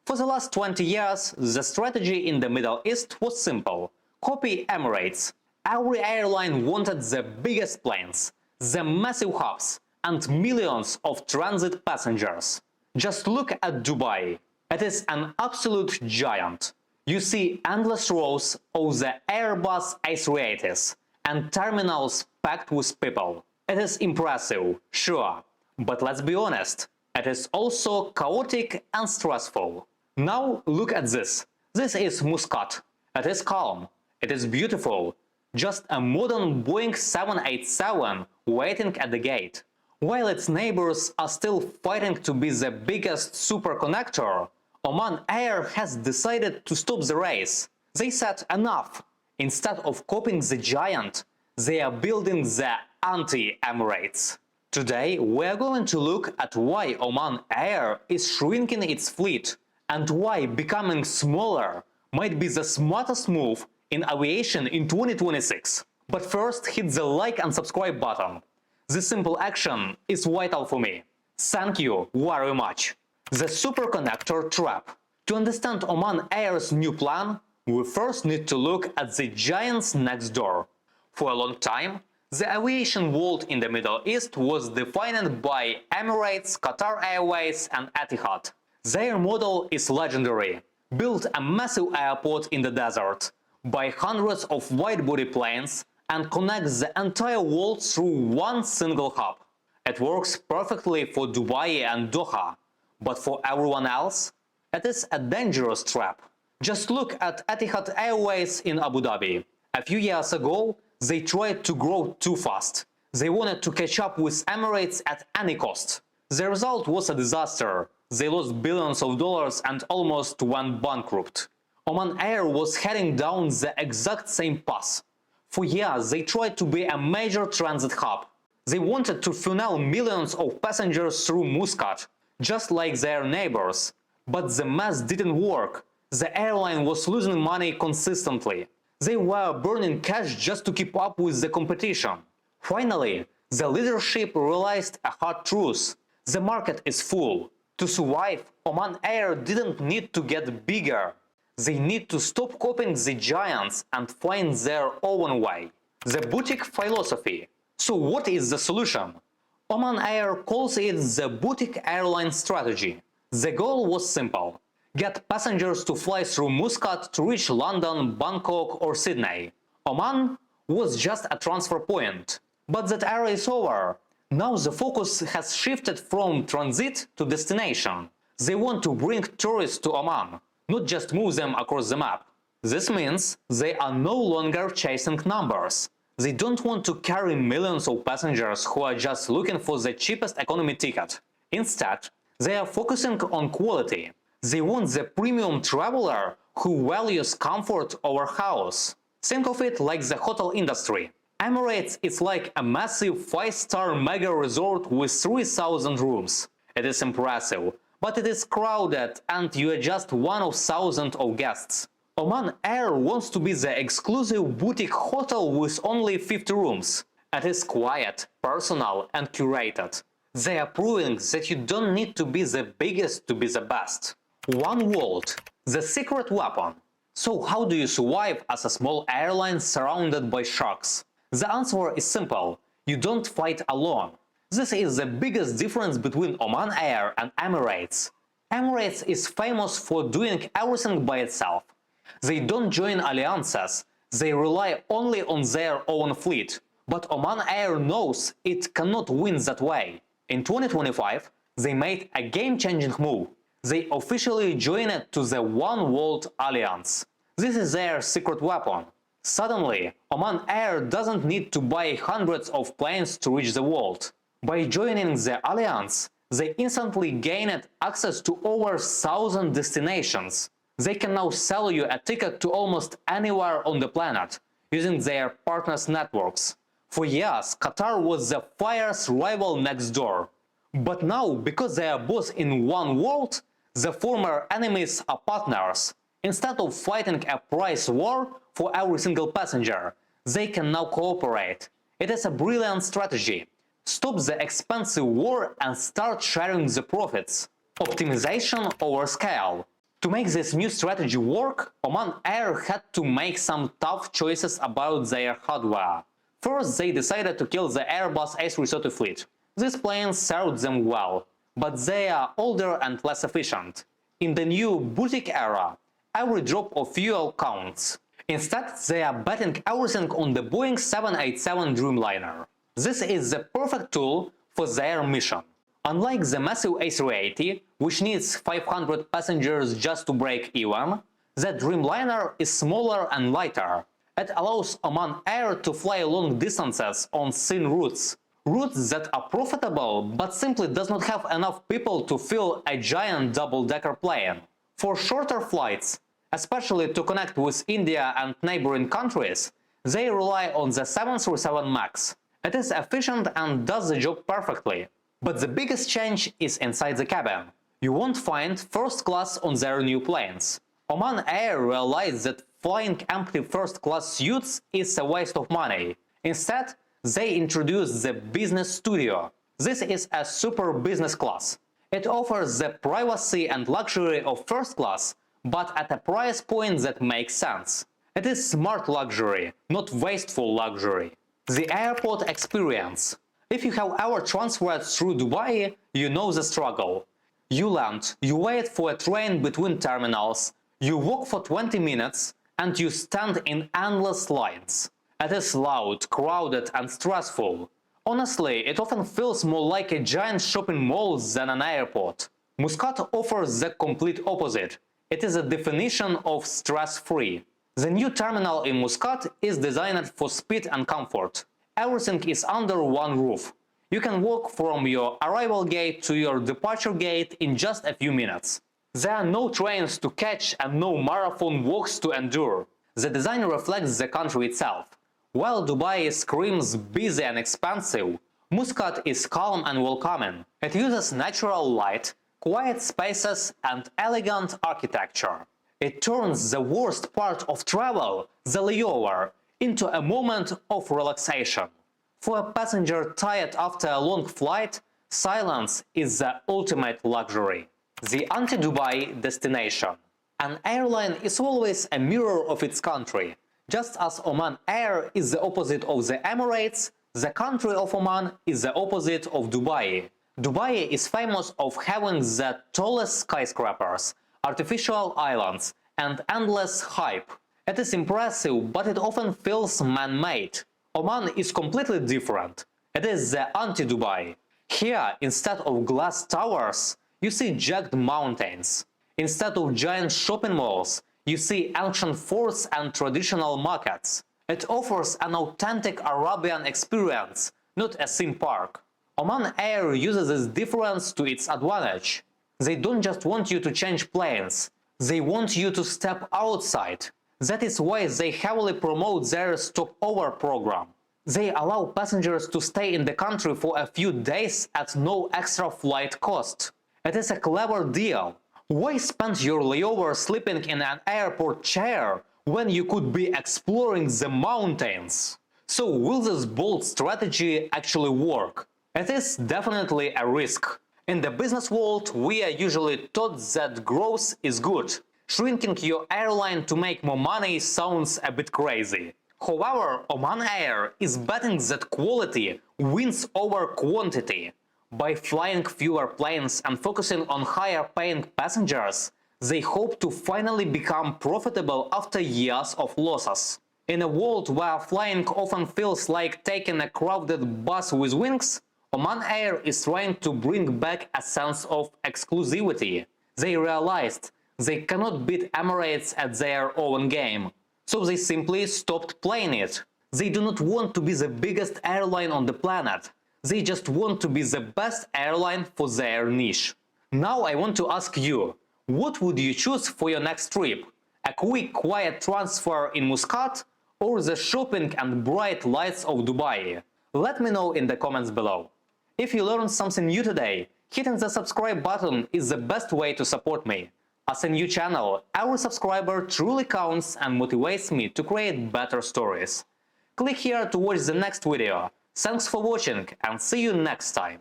For the last 20 years, the strategy in the Middle East was simple: copy Emirates. Every airline wanted the biggest planes, the massive hubs, and millions of transit passengers. Just look at Dubai. It is an absolute giant. You see endless rows of the Airbus A380s and terminals packed with people. It is impressive, sure, but let's be honest, it is also chaotic and stressful. Now look at this. This is Muscat. It is calm. It is beautiful. Just a modern Boeing 787 waiting at the gate. While its neighbors are still fighting to be the biggest superconnector, Oman Air has decided to stop the race. They said enough. Instead of copying the giant, they are building the Anti-Emirates. Today we are going to look at why Oman Air is shrinking its fleet and why becoming smaller might be the smartest move in aviation in 2026. But first, hit the like and subscribe button. This simple action is vital for me. Thank you very much. The superconnector trap. To understand Oman Air's new plan, we first need to look at the giants next door. For a long time, the aviation world in the Middle East was defined by Emirates, Qatar Airways, and Etihad. Their model is legendary. Build a massive airport in the desert, buy hundreds of wide-body planes, and connect the entire world through one single hub. It works perfectly for Dubai and Doha, but for everyone else, it is a dangerous trap. Just look at Etihad Airways in Abu Dhabi. A few years ago, they tried to grow too fast. They wanted to catch up with Emirates at any cost. The result was a disaster. They lost billions of dollars and almost went bankrupt. Oman Air was heading down the exact same path. For years, they tried to be a major transit hub. They wanted to funnel millions of passengers through Muscat, just like their neighbors. But the math didn't work. The airline was losing money consistently. They were burning cash just to keep up with the competition. Finally, the leadership realized a hard truth. The market is full. To survive, Oman Air didn't need to get bigger. They need to stop copying the giants and find their own way. The boutique philosophy. So what is the solution? Oman Air calls it the boutique airline strategy. The goal was simple: get passengers to fly through Muscat to reach London, Bangkok or Sydney. Oman was just a transfer point. But that era is over. Now the focus has shifted from transit to destination. They want to bring tourists to Oman, not just move them across the map. This means they are no longer chasing numbers. They don't want to carry millions of passengers who are just looking for the cheapest economy ticket. Instead, they are focusing on quality. They want the premium traveler who values comfort over house. Think of it like the hotel industry. Emirates is like a massive 5-star mega resort with 3,000 rooms. It is impressive, but it is crowded and you are just one of thousands of guests. Oman Air wants to be the exclusive boutique hotel with only 50 rooms. It is quiet, personal and curated. They are proving that you don't need to be the biggest to be the best. One world, the secret weapon. So how do you survive as a small airline surrounded by sharks? The answer is simple: you don't fight alone. This is the biggest difference between Oman Air and Emirates. Emirates is famous for doing everything by itself. They don't join alliances, they rely only on their own fleet. But Oman Air knows it cannot win that way. In 2025, they made a game-changing move. They officially joined to the One World Alliance. This is their secret weapon. Suddenly, Oman Air doesn't need to buy hundreds of planes to reach the world. By joining the alliance, they instantly gained access to over 1,000 destinations. They can now sell you a ticket to almost anywhere on the planet, using their partners' networks. For years, Qatar was the fierce rival next door. But now, because they are both in one world, the former enemies are partners. Instead of fighting a price war for every single passenger, they can now cooperate. It is a brilliant strategy. Stop the expensive war and start sharing the profits. Optimization over scale. To make this new strategy work, Oman Air had to make some tough choices about their hardware. First, they decided to kill the Airbus A330 fleet. These planes served them well, but they are older and less efficient. In the new boutique era, every drop of fuel counts. Instead, they are betting everything on the Boeing 787 Dreamliner. This is the perfect tool for their mission. Unlike the massive A380, which needs 500 passengers just to break even, the Dreamliner is smaller and lighter. It allows Oman Air to fly long distances on thin routes. Routes that are profitable but simply does not have enough people to fill a giant double-decker plane. For shorter flights, especially to connect with India and neighboring countries, they rely on the 737 MAX. It is efficient and does the job perfectly. But the biggest change is inside the cabin. You won't find first class on their new planes. Oman Air realized that flying empty first-class suites is a waste of money. Instead, they introduced the Business Studio. This is a super business class. It offers the privacy and luxury of first class, but at a price point that makes sense. It is smart luxury, not wasteful luxury. The airport experience. If you have ever transferred through Dubai, you know the struggle. You land, you wait for a train between terminals, you walk for 20 minutes, and you stand in endless lines. It is loud, crowded, and stressful. Honestly, it often feels more like a giant shopping mall than an airport. Muscat offers the complete opposite. It is a definition of stress-free. The new terminal in Muscat is designed for speed and comfort. Everything is under one roof. You can walk from your arrival gate to your departure gate in just a few minutes. There are no trains to catch and no marathon walks to endure. The design reflects the country itself. While Dubai screams busy and expensive, Muscat is calm and welcoming. It uses natural light, quiet spaces, and elegant architecture. It turns the worst part of travel, the layover, into a moment of relaxation. For a passenger tired after a long flight, silence is the ultimate luxury. The anti-Dubai destination. An airline is always a mirror of its country. Just as Oman Air is the opposite of the Emirates, the country of Oman is the opposite of Dubai. Dubai is famous of having the tallest skyscrapers, artificial islands, and endless hype. It is impressive, but it often feels man-made. Oman is completely different. It is the anti-Dubai. Here, instead of glass towers, you see jagged mountains. Instead of giant shopping malls, you see ancient forts and traditional markets. It offers an authentic Arabian experience, not a theme park. Oman Air uses this difference to its advantage. They don't just want you to change planes, they want you to step outside. That is why they heavily promote their stopover program. They allow passengers to stay in the country for a few days at no extra flight cost. It is a clever deal. Why spend your layover sleeping in an airport chair when you could be exploring the mountains? So will this bold strategy actually work? It is definitely a risk. In the business world, we are usually taught that growth is good. Shrinking your airline to make more money sounds a bit crazy. However, Oman Air is betting that quality wins over quantity. By flying fewer planes and focusing on higher-paying passengers, they hope to finally become profitable after years of losses. In a world where flying often feels like taking a crowded bus with wings, Oman Air is trying to bring back a sense of exclusivity. They realized they cannot beat Emirates at their own game, so they simply stopped playing it. They do not want to be the biggest airline on the planet. They just want to be the best airline for their niche. Now I want to ask you, what would you choose for your next trip? A quick, quiet transfer in Muscat or the shopping and bright lights of Dubai? Let me know in the comments below. If you learned something new today, hitting the subscribe button is the best way to support me. As a new channel, every subscriber truly counts and motivates me to create better stories. Click here to watch the next video. Thanks for watching and see you next time.